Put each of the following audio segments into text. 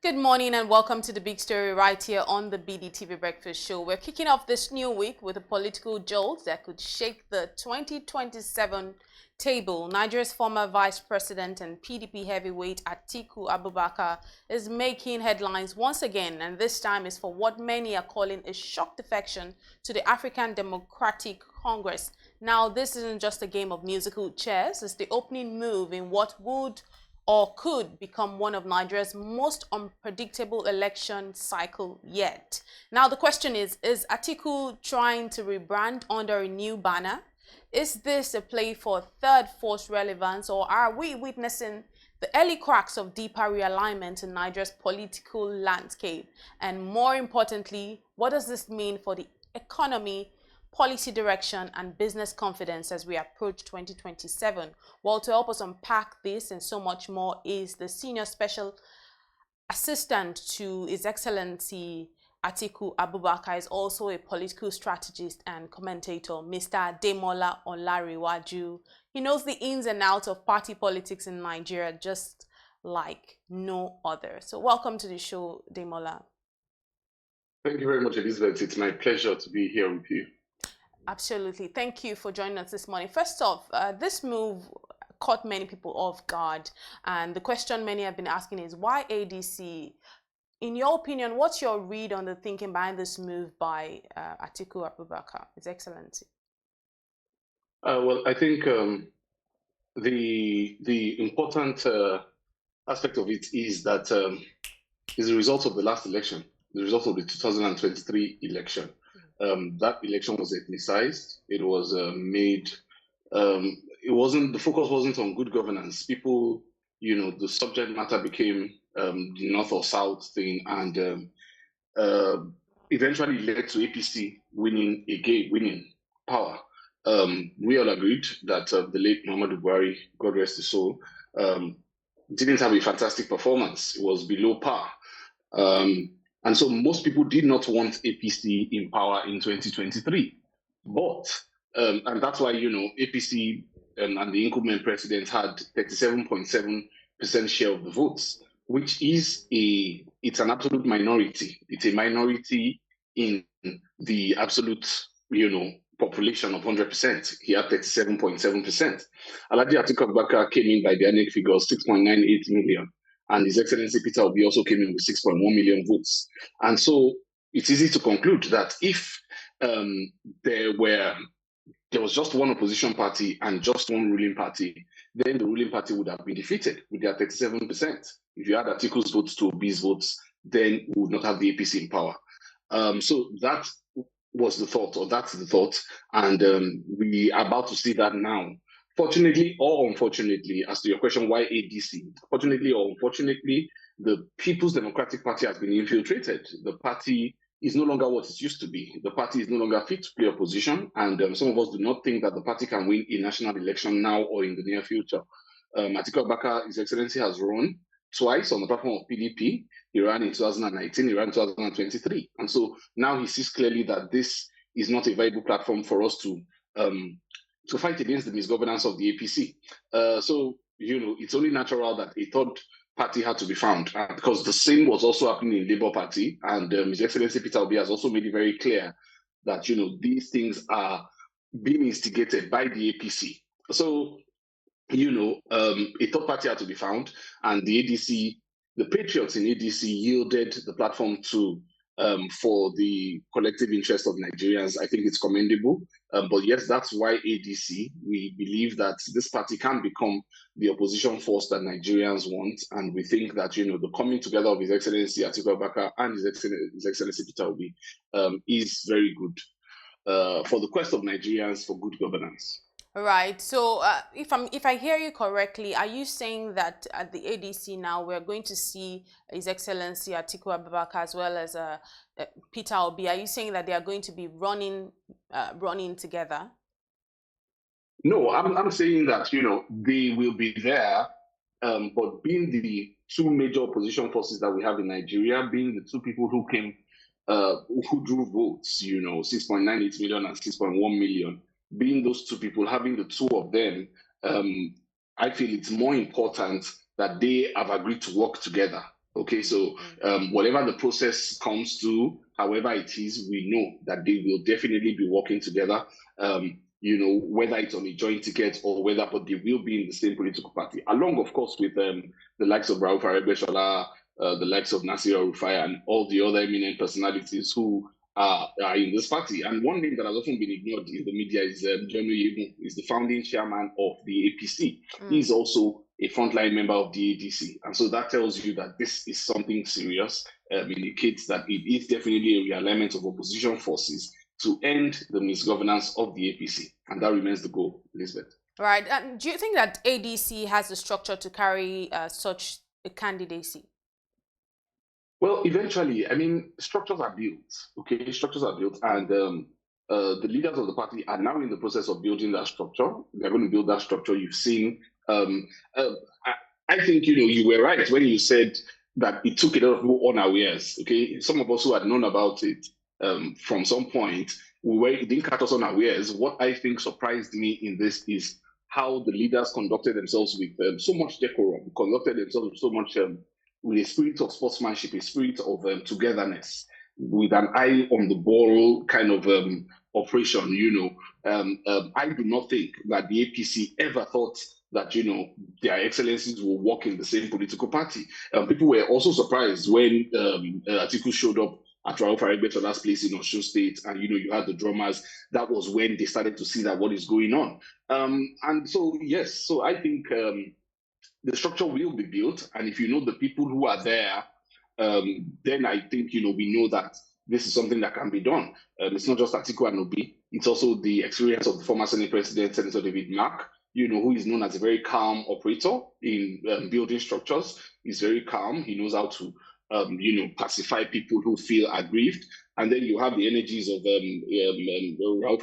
Good morning and welcome to the big story right here on the BDTV Breakfast Show. We're kicking off this new week with a political jolt that could shake the 2027 table. Nigeria's former Vice President and PDP heavyweight Atiku Abubakar is making headlines once again, and this time is for what many are calling a shock defection to the African Democratic Congress. Now, this isn't just a game of musical chairs, it's the opening move in what would or could become one of Nigeria's most unpredictable election cycle yet. Now the question is Atiku trying to rebrand under a new banner? Is this a play for third force relevance, or are we witnessing the early cracks of deeper realignment in Nigeria's political landscape? And more importantly, what does this mean for the economy, policy direction and business confidence as we approach 2027? Well, to help us unpack this and so much more is the Senior Special Assistant to His Excellency Atiku Abubakar, is also a political strategist and commentator, Mr. Demola Olariwaju. He knows the ins and outs of party politics in Nigeria just like no other. So welcome to the show, Demola. Thank you very much, Elizabeth. It's my pleasure to be here with you. Absolutely. Thank you for joining us this morning. First off, this move caught many people off guard. And the question many have been asking is, why ADC? In your opinion, what's your read on the thinking behind this move by Atiku Abubakar, His Excellency? Well, I think the important aspect of it is that is the result of the last election, the result of the 2023 election. That election was ethnicized. It was made. The focus wasn't on good governance. People, the subject matter became the North or South thing, and eventually led to APC winning power. We all agreed that the late Muhammadu Buhari, God rest his soul, didn't have a fantastic performance. It was below par. And so most people did not want APC in power in 2023. But, and that's why, APC and the incumbent president had 37.7% share of the votes, which is it's an absolute minority. It's a minority in the absolute, population of 100%. He had 37.7%. Alhaji Atiku Abubakar came in by the INEC figures, 6.98 million. And His Excellency Peter Obi also came in with 6.1 million votes. And so it's easy to conclude that if there was just one opposition party and just one ruling party, then the ruling party would have been defeated with their 37%. If you add Atiku's votes to Obi's votes, then we would not have the APC in power. So that was the thought, or that's the thought. And we are about to see that now. Fortunately or unfortunately, as to your question, why ADC? Fortunately or unfortunately, the People's Democratic Party has been infiltrated. The party is no longer what it used to be. The party is no longer fit to play opposition, and some of us do not think that the party can win a national election now or in the near future. Atiku Abubakar, His Excellency, has run twice on the platform of PDP. He ran in 2019, he ran in 2023. And so now he sees clearly that this is not a viable platform for us to fight against the misgovernance of the APC. So, it's only natural that a third party had to be found, because the same was also happening in Labour Party. And His Excellency Peter Obi has also made it very clear that, these things are being instigated by the APC. So, a third party had to be found, and the ADC, the patriots in ADC yielded the platform to for the collective interest of Nigerians. I think it's commendable. But yes, that's why ADC, we believe that this party can become the opposition force that Nigerians want. And we think that, the coming together of His Excellency Atiku Abubakar and His Excellency Peter Obi is very good for the quest of Nigerians for good governance. Right. So if I hear you correctly, are you saying that at the ADC now we're going to see His Excellency Atiku Abubakar as well as Peter Obi? Are you saying that they are going to be running together? No, I'm saying that they will be there, but being the two major opposition forces that we have in Nigeria, being the two people who came, who drew votes, 6.98 million and 6.1 million. Being those two people, having the two of them, I feel it's more important that they have agreed to work together Okay, so whatever the process comes to, however it is, we know that they will definitely be working together. Whether it's on a joint ticket or whether, but they will be in the same political party, along, of course, with the likes of El-Rufai, the likes of Nasir, El-Rufai, and all the other eminent personalities who are in this party. And one name that has often been ignored in the media is John is the founding chairman of the APC. He's also a frontline member of the ADC. And so that tells you that this is something serious, indicates that it is definitely a realignment of opposition forces to end the misgovernance of the APC. And that remains the goal, Elizabeth. Right. And do you think that ADC has the structure to carry such a candidacy? Well, eventually, I mean, structures are built, okay? Structures are built, and the leaders of the party are now in the process of building that structure. They're going to build that structure. You've seen, I think, you were right when you said that it took a lot of people unawares, okay? Some of us who had known about it from some point, it didn't catch us unawares. What I think surprised me in this is how the leaders conducted themselves with so much decorum, conducted themselves with so much with a spirit of sportsmanship, a spirit of togetherness, with an eye on the ball kind of operation. I do not think that the APC ever thought that their excellencies will work in the same political party. People were also surprised when Atiku showed up at RELEVANCE's place in Osun State, and you had the drummers. That was when they started to see that what is going on. And so yes, so I think the structure will be built, and if the people who are there, then I think we know that this is something that can be done. It's not just Atiku and Obi; it's also the experience of the former Senate President, Senator David Mark, who is known as a very calm operator in building structures. He's very calm. He knows how to pacify people who feel aggrieved. And then you have the energies of Ralph,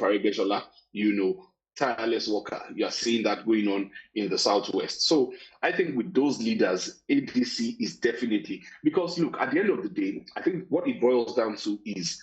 tireless worker. You are seeing that going on in the Southwest. So I think with those leaders, ADC is definitely, because look, at the end of the day, I think what it boils down to is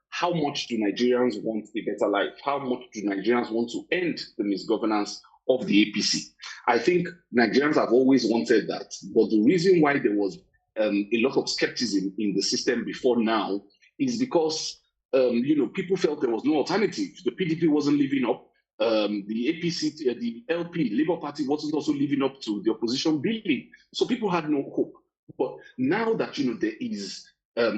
how much do Nigerians want a better life? How much do Nigerians want to end the misgovernance of the APC? I think Nigerians have always wanted that. But the reason why there was a lot of skepticism in the system before now is because, people felt there was no alternative. The PDP wasn't living up. The APC, the LP, Labour Party wasn't also living up to the opposition billing. So people had no hope. But now that, there is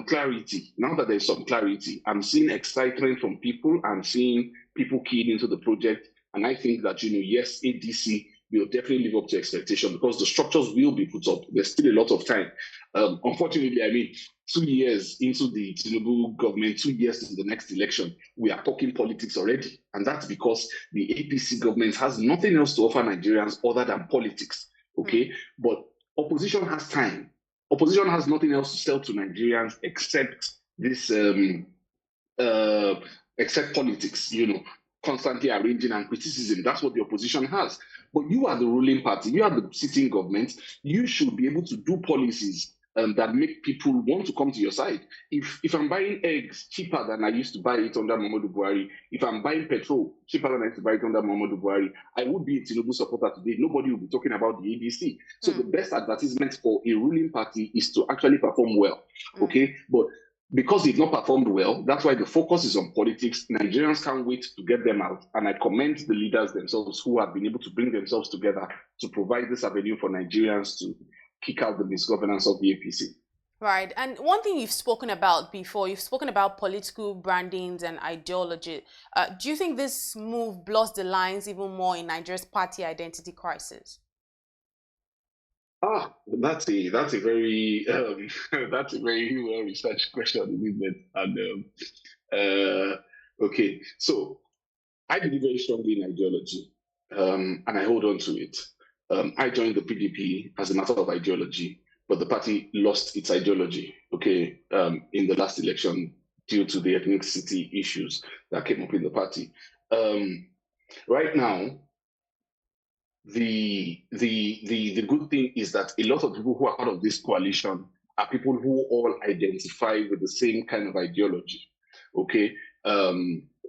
clarity, now that there's some clarity, I'm seeing excitement from people. I'm seeing people keying into the project. And I think that, yes, ADC will definitely live up to expectation because the structures will be put up. There's still a lot of time. Unfortunately, I mean, 2 years into the tinubu government, 2 years into the next election, we are talking politics already. And that's because the APC government has nothing else to offer Nigerians other than politics, okay? But opposition has time. Opposition has nothing else to sell to Nigerians except this, except politics, constantly arranging and criticism. That's what the opposition has. But you are the ruling party, you are the sitting government, you should be able to do policies that make people want to come to your side. If I'm buying eggs cheaper than I used to buy it under Muhammadu Buhari, if I'm buying petrol cheaper than I used to buy it under Muhammadu Buhari, I would be a Tinubu supporter today. Nobody will be talking about the ADC. So the best advertisement for a ruling party is to actually perform well, okay? But because they've not performed well, that's why the focus is on politics. Nigerians can't wait to get them out. And I commend the leaders themselves who have been able to bring themselves together to provide this avenue for Nigerians to kick out the misgovernance of the APC. Right. And one thing you've spoken about before, you've spoken about political brandings and ideology. Do you think this move blurs the lines even more in Nigeria's party identity crisis? That's a very that's a very well researched question, isn't it? And okay, so I believe very strongly in ideology, and I hold on to it. I joined the PDP as a matter of ideology, but the party lost its ideology, okay, in the last election due to the ethnicity issues that came up in the party. Right now, the good thing is that a lot of people who are part of this coalition are people who all identify with the same kind of ideology, okay?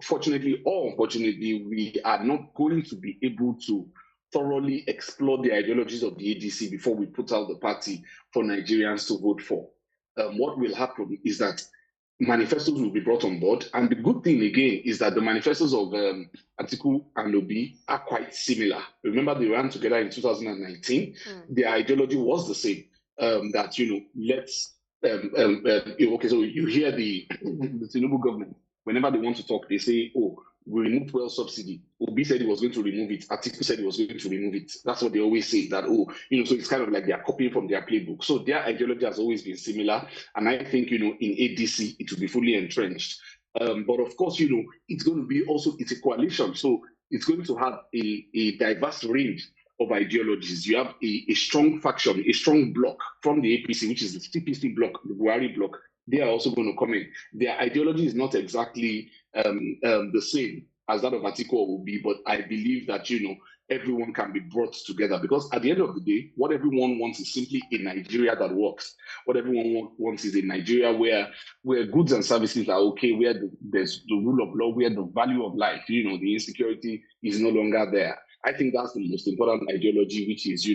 Fortunately or unfortunately, we are not going to be able to thoroughly explore the ideologies of the ADC before we put out the party for Nigerians to vote for. What will happen is that manifestos will be brought on board. And the good thing again is that the manifestos of Atiku and Obi are quite similar. Remember, they ran together in 2019. Their ideology was the same. That, let's okay, so you hear the tinubu government, whenever they want to talk, they say, oh, we removed fuel subsidy. Obi said he was going to remove it. Atiku said he was going to remove it. That's what they always say, that, oh, so it's kind of like they're copying from their playbook. So their ideology has always been similar. And I think, in ADC, it will be fully entrenched. But of course, it's going to be also, it's a coalition. So it's going to have a diverse range of ideologies. You have a strong faction, a strong bloc from the APC, which is the CPC bloc, the Buhari bloc. They are also going to come in. Their ideology is not exactly the same as that of Atiku or Obi, but I believe that, everyone can be brought together, because at the end of the day, what everyone wants is simply a Nigeria that works. What everyone wants is a Nigeria where goods and services are okay, where there's the rule of law, where the value of life, the insecurity is no longer there. I think that's the most important ideology, which is,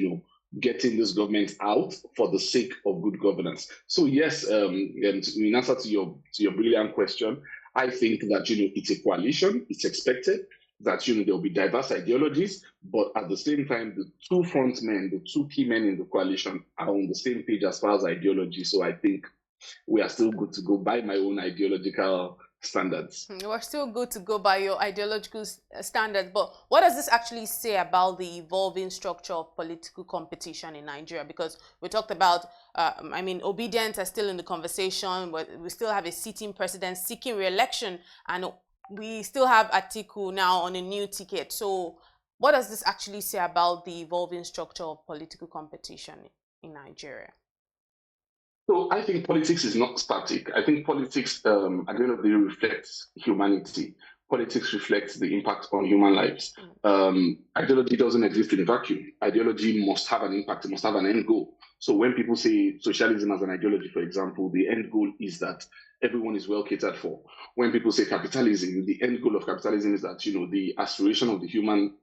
getting this government out for the sake of good governance. So yes, in answer to your brilliant question, I think that, it's a coalition. It's expected that, there will be diverse ideologies, but at the same time, the two front men, the two key men in the coalition are on the same page as far as ideology. So I think we are still good to go by my own ideological standards. We're still good to go by your ideological standards, but what does this actually say about the evolving structure of political competition in Nigeria? Because we talked about, obedience are still in the conversation, but we still have a sitting president seeking re-election, and we still have Atiku now on a new ticket. So what does this actually say about the evolving structure of political competition in Nigeria? So I think politics is not static. I think politics, at the end of the day, reflects humanity. Politics reflects the impact on human lives. Ideology doesn't exist in a vacuum. Ideology must have an impact. It must have an end goal. So when people say socialism as an ideology, for example, the end goal is that everyone is well catered for. When people say capitalism, the end goal of capitalism is that, the aspiration of the human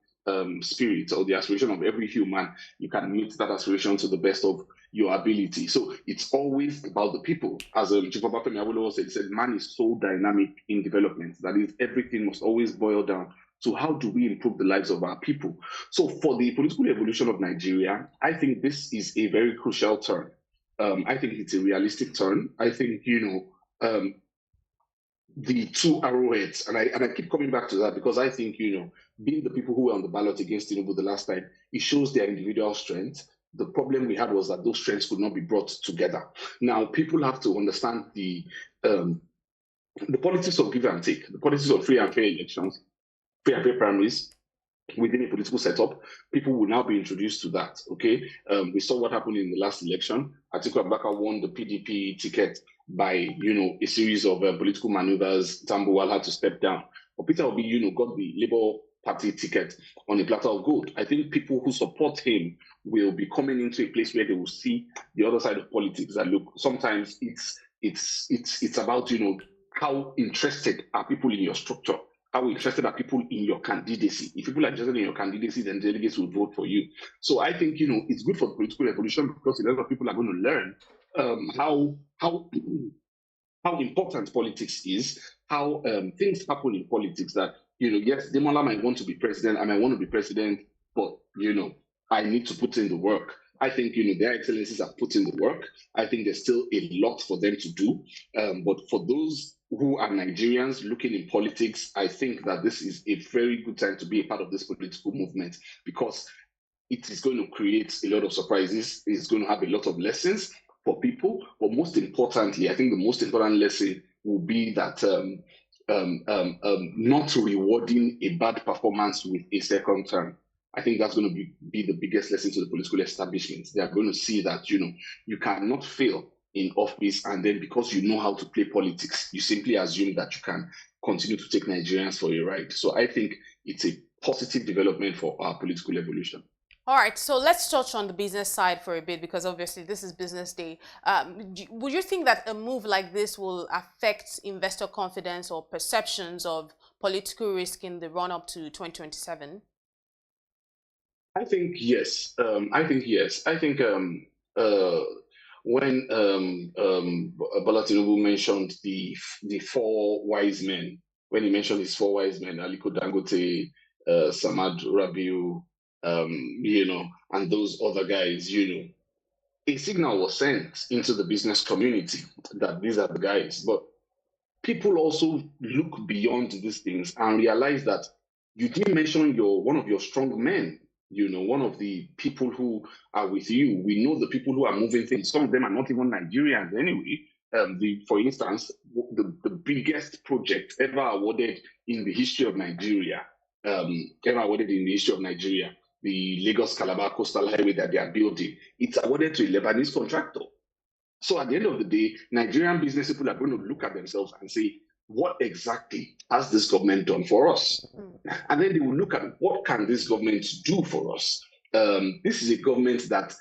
spirit, or the aspiration of every human, you can meet that aspiration to the best of your ability. So it's always about the people. As Chief Obafemi Awolowo said, man is so dynamic in development. That is, everything must always boil down to how do we improve the lives of our people. So for the political evolution of Nigeria, I think this is a very crucial turn. I think it's a realistic turn. I think, the two arrowheads, and I keep coming back to that, because I think, being the people who were on the ballot against Tinubu the last time, it shows their individual strength. The problem we had was that those strengths could not be brought together. Now, people have to understand the politics of give and take, the politics of free and fair elections, free and fair primaries within a political setup. People will now be introduced to that. Okay, we saw what happened in the last election. Atiku Abubakar won the PDP ticket by a series of political maneuvers. Tambuwal had to step down, but Peter Obi got the Labour Party ticket on a platter of gold. I think people who support him will be coming into a place where they will see the other side of politics. That look, sometimes it's about how interested are people in your structure. How interested are people in your candidacy? If people are interested in your candidacy, then delegates will vote for you. So I think it's good for the political evolution, because a lot of people are going to learn how important politics is, how things happen in politics. That yes, Demola might want to be president, I might want to be president, but I need to put in the work. I think their excellencies have put in the work. I think there's still a lot for them to do. But for those who are Nigerians looking in politics, I think that this is a very good time to be a part of this political movement, because it is going to create a lot of surprises. It's going to have a lot of lessons for people. But most importantly, I think the most important lesson will be that not rewarding a bad performance with a second term. I think that's going to be the biggest lesson to the political establishment. They are going to see that, you cannot fail in office, and then because you know how to play politics, you simply assume that you can continue to take Nigerians for a ride. So I think it's a positive development for our political evolution. All right, so let's touch on the business side for a bit, because obviously this is Business Day. Would you think that a move like this will affect investor confidence or perceptions of political risk in the run-up to 2027? I think yes. I think when Bola Tinubu mentioned the four wise men, when he mentioned his four wise men, Aliko Dangote, Samad Rabiu, and those other guys, a signal was sent into the business community that these are the guys. But people also look beyond these things and realize that you didn't mention one of your strong men, one of the people who are with you. We know the people who are moving things. Some of them are not even Nigerians anyway. For instance, the biggest project ever awarded in the history of Nigeria, the Lagos Calabar Coastal Highway that they are building, it's awarded to a Lebanese contractor. So at the end of the day, Nigerian business people are going to look at themselves and say, what exactly has this government done for us? And then they will look at what can this government do for us? This is a government that,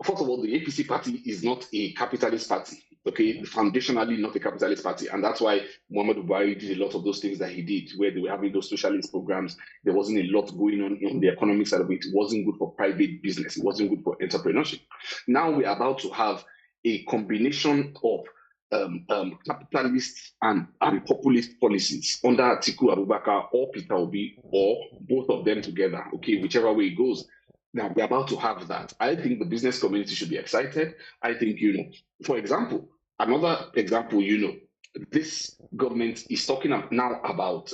first of all, the APC party is not a capitalist party, okay? Foundationally not a capitalist party. And that's why Muhammadu Buhari did a lot of those things that he did, where they were having those socialist programs. There wasn't a lot going on the economic side of it. It wasn't good for private business. It wasn't good for entrepreneurship. Now we're about to have a combination of capitalist and populist policies under Atiku Abubakar or Peter Obi, or both of them together, okay, whichever way it goes. Now, we're about to have that. I think the business community should be excited. I think, for example, another example, this government is talking now about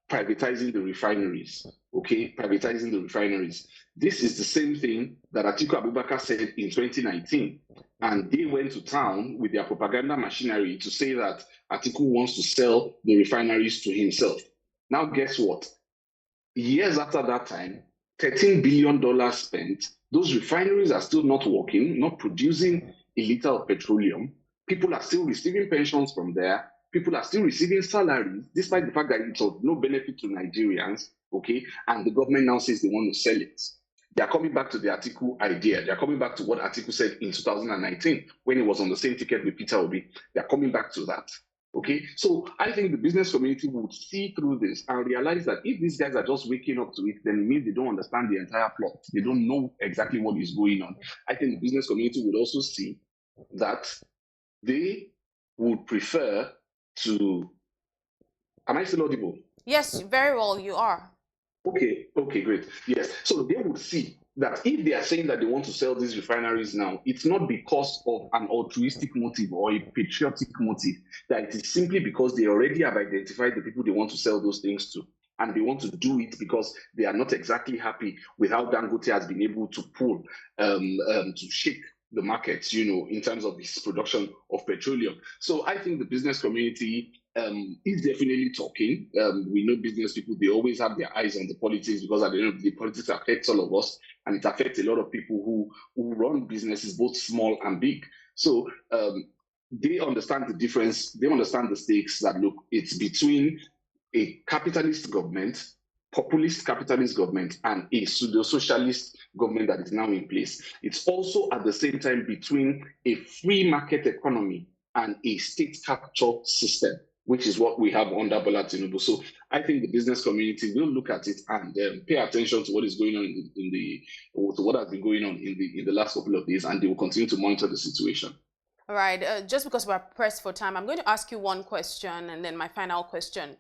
privatizing the refineries, okay, privatizing the refineries. This is the same thing that Atiku Abubakar said in 2019. And they went to town with their propaganda machinery to say that Atiku wants to sell the refineries to himself. Now, guess what? Years after that time, $13 billion spent, those refineries are still not working, not producing a liter of petroleum. People are still receiving pensions from there. People are still receiving salaries, despite the fact that it's of no benefit to Nigerians, okay? And the government now says they want to sell it. They are coming back to the Atiku idea. They are coming back to what Atiku said in 2019 when he was on the same ticket with Peter Obi. They are coming back to that. Okay, so I think the business community would see through this and realize that if these guys are just waking up to it, then it means they don't understand the entire plot. They don't know exactly what is going on. I think the business community would also see that they would prefer to. Am I still audible? Yes, very well, you are. Okay, great. Yes. So they would see that if they are saying that they want to sell these refineries now, it's not because of an altruistic motive or a patriotic motive, that it is simply because they already have identified the people they want to sell those things to. And they want to do it because they are not exactly happy with how Dangote has been able to pull, to shake the markets, in terms of his production of petroleum. So I think the business community is definitely talking. We know business people, they always have their eyes on the politics, because at the end of the day, politics affects all of us, and it affects a lot of people who run businesses, both small and big. So they understand the difference. They understand the stakes that, look, it's between a capitalist government, populist capitalist government, and a pseudo-socialist government that is now in place. It's also at the same time between a free market economy and a state capture system, which is what we have under Bola Tinubu. So I think the business community will look at it and pay attention to what is going on to what has been going on in the last couple of days, and they will continue to monitor the situation. All right, just because we're pressed for time, I'm going to ask you one question and then my final question.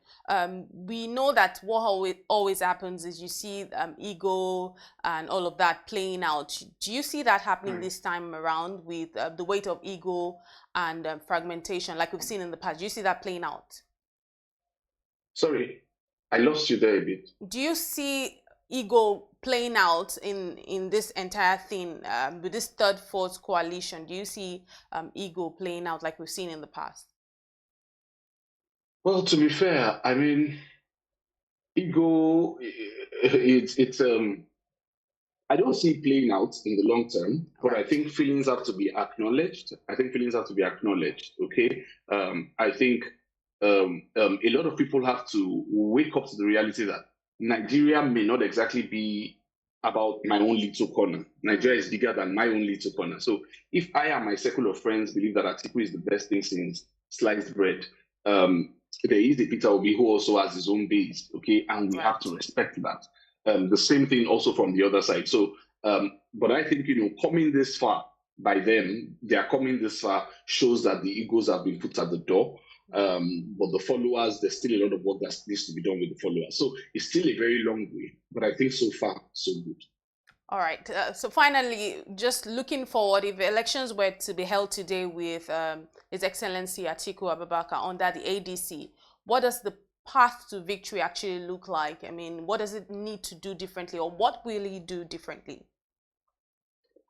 We know that what always happens is you see ego and all of that playing out. Do you see that happening this time around with the weight of ego and fragmentation like we've seen in the past? Do you see that playing out? Sorry, I lost you there a bit. Do you see ego playing out in this entire thing with this third force coalition? Do you see ego playing out like we've seen in the past? Well, to be fair, I mean, ego, it's I don't see it playing out in the long term, but I think feelings have to be acknowledged. Okay, I think a lot of people have to wake up to the reality that Nigeria may not exactly be about my own little corner. Nigeria is bigger than my own little corner. So if I and my circle of friends believe that Atiku is the best thing since sliced bread, there is a Peter Obi who also has his own base, okay? And we have to respect that. The same thing also from the other side. So, but I think, coming this far by them, they are coming this far shows that the egos have been put at the door. But the followers, there's still a lot of work that needs to be done with the followers. So it's still a very long way, but I think so far, so good. All right. So finally, just looking forward, if elections were to be held today with His Excellency Atiku Abubakar under the ADC, what does the path to victory actually look like? I mean, what does it need to do differently, or what will he do differently?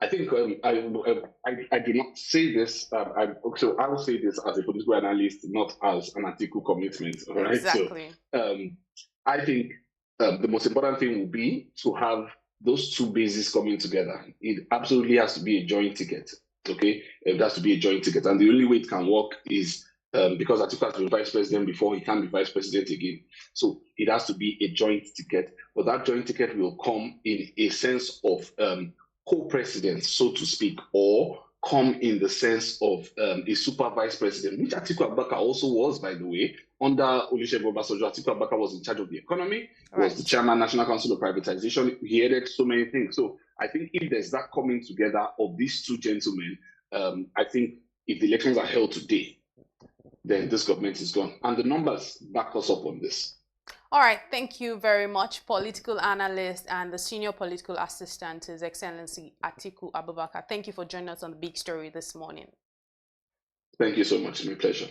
I think I do not say this. So I will say this as a political analyst, not as an Atiku commitment. Right? Exactly. So I think the most important thing will be to have those two bases coming together. It absolutely has to be a joint ticket. Okay, it has to be a joint ticket, and the only way it can work is because Atiku has been vice president before, he can't be vice president again. So it has to be a joint ticket, but that joint ticket will come in a sense of co-president, so to speak, or come in the sense of a super vice president, which Atiku Abubakar also was, by the way. Under Olusegun Obasanjo, Atiku Abubakar was in charge of the economy, was the chairman, National Council of Privatization. He headed so many things. So I think if there's that coming together of these two gentlemen, I think if the elections are held today, then this government is gone. And the numbers back us up on this. All right, thank you very much, political analyst and the senior political assistant to His Excellency Atiku Abubakar. Thank you for joining us on The Big Story this morning. Thank you so much. It's my pleasure.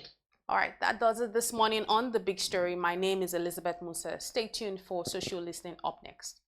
All right, that does it this morning on The Big Story. My name is Elizabeth Musa. Stay tuned for social listening up next.